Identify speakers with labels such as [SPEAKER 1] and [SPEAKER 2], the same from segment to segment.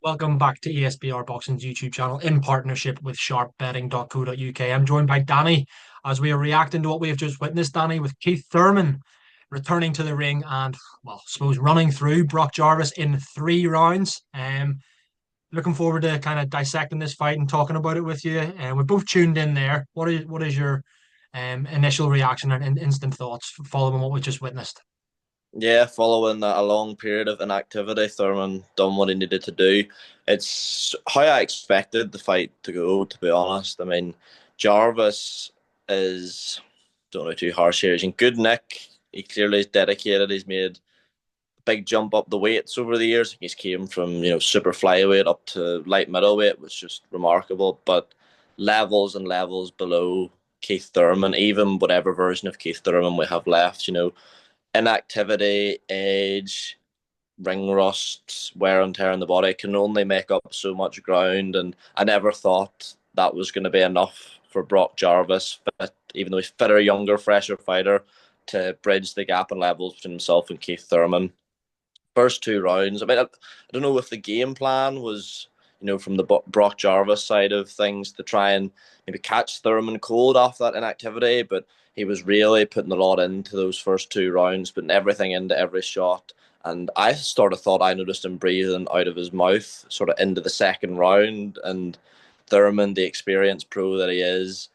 [SPEAKER 1] Welcome back to ESBR Boxing's YouTube channel in partnership with sharpbetting.co.uk. I'm joined by Danny as we are reacting to what we have just witnessed, Danny, with Keith Thurman returning to the ring and, well, I suppose running through Brock Jarvis in 3 rounds. Looking forward to kind of dissecting this fight and talking about it with you. And we're both tuned in there. What is your initial reaction and instant thoughts following what we just witnessed?
[SPEAKER 2] Yeah, following a long period of inactivity, Thurman done what he needed to do. It's how I expected the fight to go, to be honest. I mean, Jarvis is, don't know too harsh here, he's in good nick. He clearly is dedicated. He's made a big jump up the weights over the years. He's came from, super flyweight up to light middleweight, which is just remarkable. But levels and levels below Keith Thurman, even whatever version of Keith Thurman we have left, inactivity, age, ring rust, wear and tear in the body can only make up so much ground. And I never thought that was going to be enough for Brock Jarvis, but even though he's fitter, younger, fresher fighter, to bridge the gap in levels between himself and Keith Thurman. First 2 rounds, I mean, I don't know if the game plan was, from the Brock Jarvis side of things to try and maybe catch Thurman cold off that inactivity, but he was really putting a lot into those first 2 rounds, putting everything into every shot. And I sort of thought I noticed him breathing out of his mouth sort of into the second round. And Thurman, the experienced pro that he is,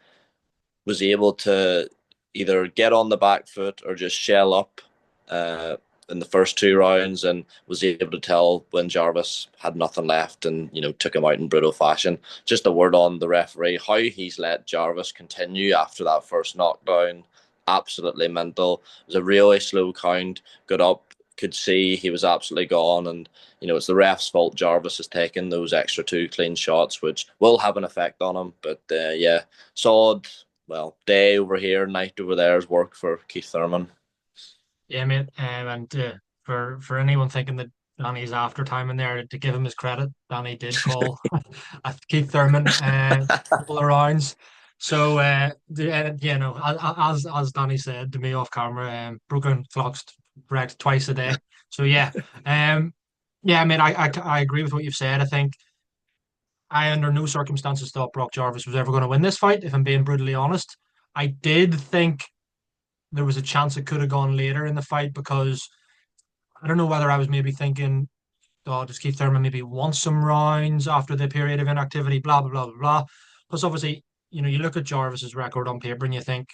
[SPEAKER 2] was able to either get on the back foot or just shell up uh, in the first 2 rounds, and was able to tell when Jarvis had nothing left and, took him out in brutal fashion. Just a word on the referee, how he's let Jarvis continue after that first knockdown. Absolutely mental. It was a really slow count, got up, could see he was absolutely gone. And, it's the ref's fault Jarvis has taken those extra 2 clean shots, which will have an effect on him. But yeah, solid, well, day over here, night over there is work for Keith Thurman.
[SPEAKER 1] Yeah, mate. And for anyone thinking that Danny's after time in there, to give him his credit, Danny did call Keith Thurman a couple of rounds. So, as Danny said to me off camera, broken clocks correct twice a day. So yeah, um, yeah, mate. I agree with what you've said. I think I under no circumstances thought Brock Jarvis was ever going to win this fight. If I'm being brutally honest, I did think there was a chance it could have gone later in the fight because I don't know whether I was maybe thinking, oh, does Keith Thurman maybe want some rounds after the period of inactivity, blah, blah, blah, blah, blah. Plus, obviously, you look at Jarvis's record on paper and you think,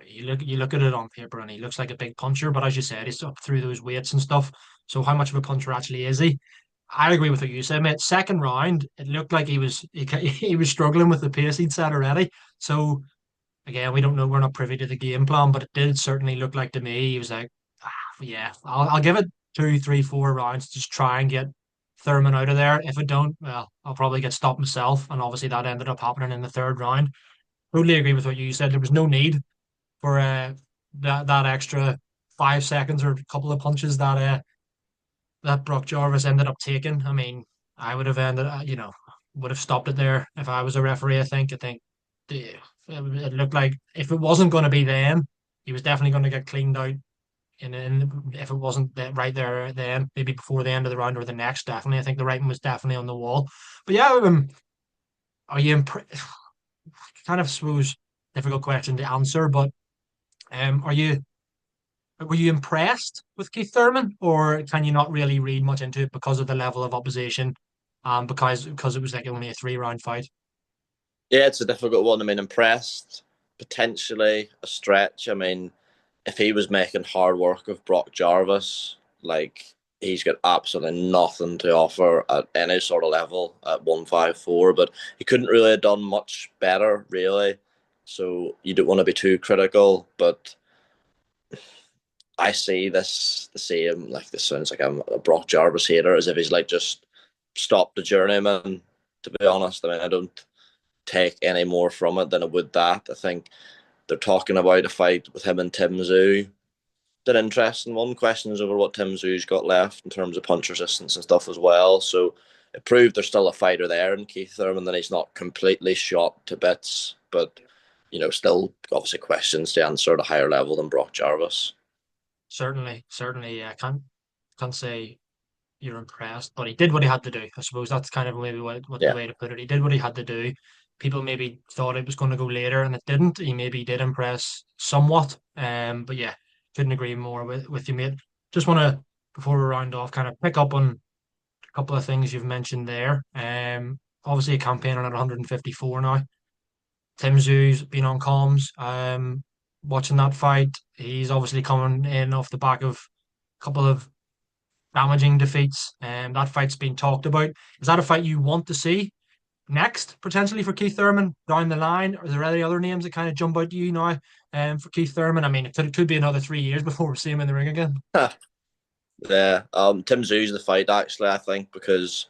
[SPEAKER 1] you look at it on paper and he looks like a big puncher, but as you said, he's up through those weights and stuff. So how much of a puncher actually is he? I agree with what you said, mate. Second round, it looked like he was struggling with the pace he'd set already. So again, we don't know. We're not privy to the game plan, but it did certainly look like to me he was like, yeah, I'll give it 2, 3, 4 rounds. Just try and get Thurman out of there. If I don't, well, I'll probably get stopped myself. And obviously that ended up happening in the third round. Totally agree with what you said. There was no need for that extra 5 seconds or a couple of punches that Brock Jarvis ended up taking. I mean, I would have ended, would have stopped it there if I was a referee. I think it looked like if it wasn't going to be then, he was definitely going to get cleaned out. And if it wasn't right there then, maybe before the end of the round or the next, definitely. I think the writing was definitely on the wall. But yeah, are you kind of suppose difficult question to answer, but are you were you impressed with Keith Thurman, or can you not really read much into it because of the level of opposition? Because it was like only a 3 round fight.
[SPEAKER 2] Yeah, it's a difficult one. I mean, impressed, potentially a stretch. I mean, if he was making hard work of Brock Jarvis, like he's got absolutely nothing to offer at any sort of level at 154, but he couldn't really have done much better, really. So you don't want to be too critical, but I see this the same. Like this sounds like I'm a Brock Jarvis hater, as if he's like just stopped the journeyman. To be honest, I mean I don't take any more from it than I would that. I think they're talking about a fight with him and TSZYU. An interesting one. Questions over what TSZYU's got left in terms of punch resistance and stuff as well. So it proved there's still a fighter there in Keith Thurman, then he's not completely shot to bits. But still obviously questions to answer at a higher level than Brock Jarvis.
[SPEAKER 1] Certainly, certainly. Yeah, can't say. you're impressed, but he did what he had to do. I suppose that's kind of maybe what the
[SPEAKER 2] Yeah.
[SPEAKER 1] way to put it. He did what he had to do. People maybe thought it was going to go later, and it didn't. He maybe did impress somewhat. But yeah, couldn't agree more with you, mate. Just want to, before we round off, kind of pick up on a couple of things you've mentioned there. Obviously a campaign on at 154 now. TSZYU's been on comms. Watching that fight, he's obviously coming in off the back of a couple of damaging defeats. That fight's been talked about. Is that a fight you want to see next, potentially for Keith Thurman down the line? Are there any other names that kind of jump out to you now for Keith Thurman? I mean, it could be another 3 years before we see him in the ring again.
[SPEAKER 2] Yeah. TSZYU's the fight actually, I think, because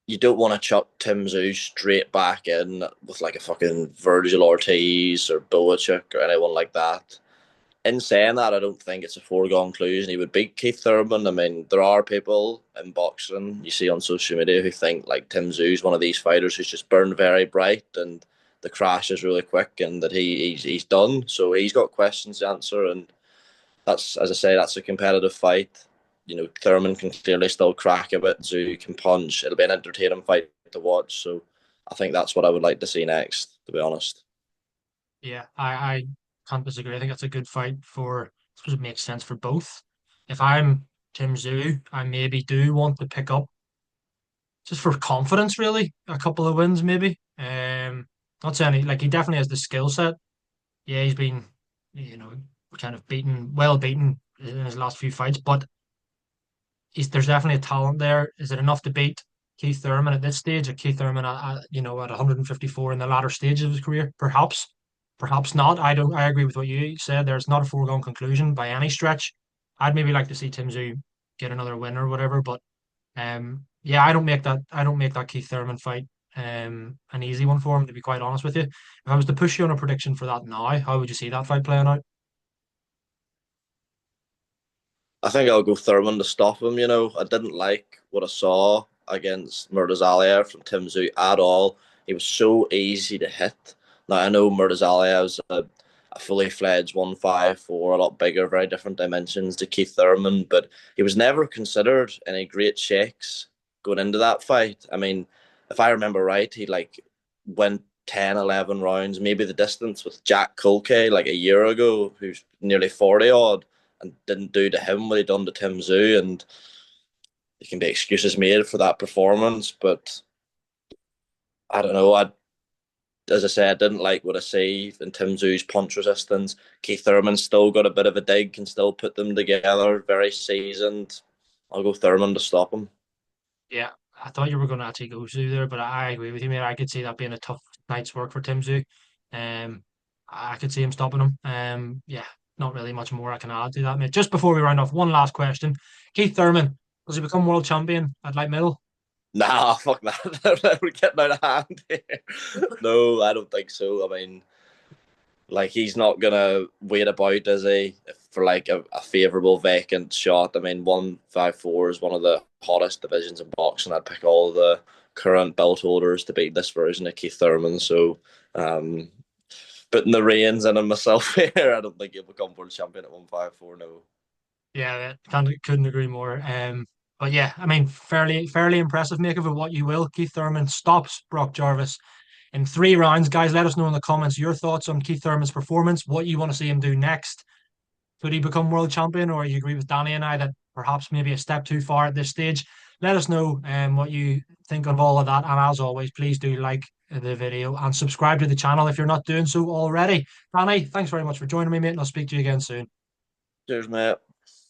[SPEAKER 2] you don't want to chuck TSZYU straight back in with like a fucking Virgil Ortiz or Boachuk or anyone like that. In saying that, I don't think it's a foregone conclusion he would beat Keith Thurman. I mean, there are people in boxing you see on social media who think like TSZYU's one of these fighters who's just burned very bright and the crash is really quick and that he's done. So he's got questions to answer, and that's, as I say, that's a competitive fight. You know, Thurman can clearly still crack a bit. Zoo can punch. It'll be an entertaining fight to watch. So I think that's what I would like to see next, to be honest.
[SPEAKER 1] Yeah, I can't disagree. I think that's a good fight for, I suppose it makes sense for both. If I'm TSZYU, I maybe do want to pick up just for confidence, really, a couple of wins, maybe. Not saying like he definitely has the skill set. Yeah, he's been, you know, kind of well beaten in his last few fights, but there's definitely a talent there. Is it enough to beat Keith Thurman at this stage? Or Keith Thurman, at 154 in the latter stage of his career? Perhaps, perhaps not. I don't. I agree with what you said. There's not a foregone conclusion by any stretch. I'd maybe like to see TSZYU get another win or whatever, but yeah, I don't make that Keith Thurman fight an easy one for him, to be quite honest with you. If I was to push you on a prediction for that now, how would you see that fight playing out?
[SPEAKER 2] I think I'll go Thurman to stop him. You know, I didn't like what I saw against Murtazalia from TSZYU at all. He was so easy to hit. Now I know Murtazalia is a fully fledged 154, a lot bigger, very different dimensions to Keith Thurman, but he was never considered any great shakes going into that fight. I mean, if I remember right, he like went 10, 11 rounds, maybe the distance with Jack Culkay like a year ago, who's nearly 40 odd, and didn't do to him what he done to TSZYU, and there can be excuses made for that performance, but I don't know. As I say, I didn't like what I see in TSZYU's punch resistance. Keith Thurman still got a bit of a dig, can still put them together. Very seasoned. I'll go Thurman to stop him.
[SPEAKER 1] Yeah, I thought you were going to actually go through there, but I agree with you, mate. I could see that being a tough night's work for TSZYU. Um, I could see him stopping him. Yeah, not really much more I can add to that, mate. Just before we round off, one last question: Keith Thurman, does he become world champion at light middle?
[SPEAKER 2] Nah, fuck that. We're getting out of hand here. No, I don't think so. I mean, like he's not gonna wait about, is he, for like a favourable vacant shot? I mean, 154 is one of the hottest divisions in boxing. I'd pick all the current belt holders to beat this version of Keith Thurman. So, um, putting the reins in on myself here, I don't think he'll become world champion at 154. No.
[SPEAKER 1] Yeah, couldn't agree more. But yeah, I mean, fairly impressive. Make of it what you will. Keith Thurman stops Brock Jarvis in 3 rounds. Guys, let us know in the comments your thoughts on Keith Thurman's performance, what you want to see him do next. Could he become world champion, or you agree with Danny and I that perhaps maybe a step too far at this stage? Let us know what you think of all of that. And as always, please do like the video and subscribe to the channel if you're not doing so already. Danny, thanks very much for joining me, mate, and I'll speak to you again soon.
[SPEAKER 2] Cheers, mate.